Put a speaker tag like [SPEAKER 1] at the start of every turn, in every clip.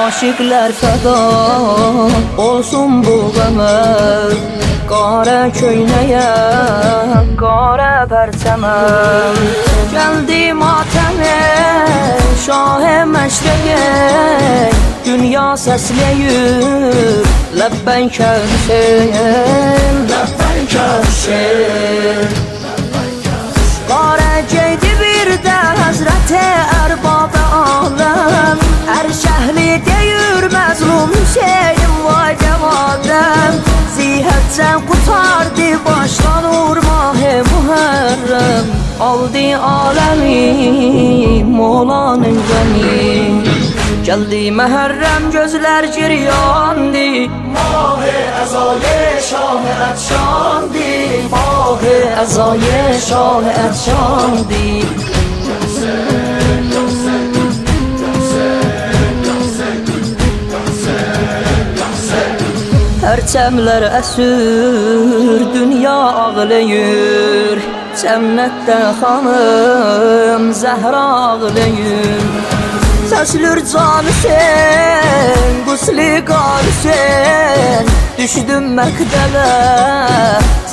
[SPEAKER 1] aşıqlar fəda olsun bu qəmə. Qara köynəyə, qara pərçəmə, gəldi matəmə, şahə məşrəyə. Dünya səsləyir, ləbbənkə Hüseyin, ləbbənkə Hüseyin. Qara geydi bir də Həzrəti Ərbab-ı aləm, hər şəhli deyir məzlum Hüseyin vay cəmadəm. Zihətcən qutardı başdan urmah-ı Muhərrəm, aldı aləmi Molanın qəmi. Gəldi Məhərrəm gözlər giryandı, mah-ı əzayə şah-ı ətşandı, mah-ı əzayə şah-ı ətşandı. Pərçəmlər əsür, dünya ağlayır, cənnətdə xanım Zəhra ağlayır. Səslür can Hüseyin, qusli qar Hüseyin, düşdüm məqdələ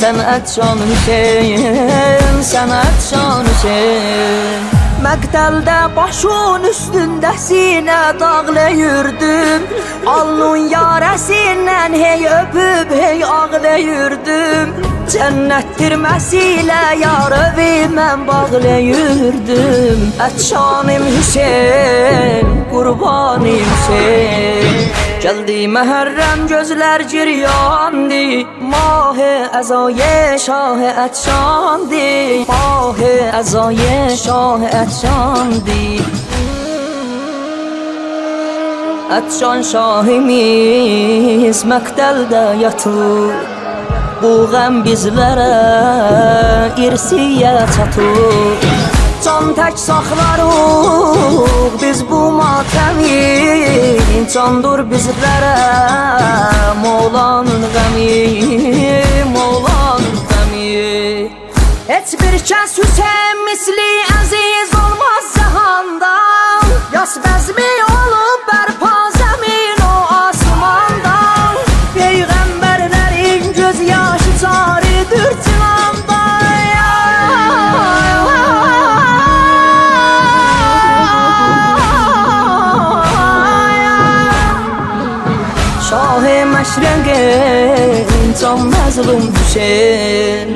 [SPEAKER 1] sənətcan Hüseyin, sənətcan Hüseyin. Məqdəldə başın üstündə sinə dağlayırdım, alnın yarəsindən hey öpüb hey ağlayırdım. Cənnətdir məsilə yarıvi mən bağlayırdım. Ətşanım Hüseyin, qurbanım Hüseyin. Gəldi Məhərrəm gözlər giryandı, mah-ı əzayə şah-ı ətşandı, mah-ı əzayə şah-ı ətşandı. Ətşan şahimiz məqdəldə yatır, bu qəm bizlərə irsiyə çatır. Can tək saxlarıq biz bu matəmi, candır bizlərə Molanın qəmi, Molanın qəmi. Heç bir kəs Hüseyin misli əziz olmaz cəhanda, yas bəzmi olub bərpa zəmin o asmandan. Peyğəmbərlərin göz yaşı caridir cinanda. Şah-ı məşrəqin can məzlum Hüseyin.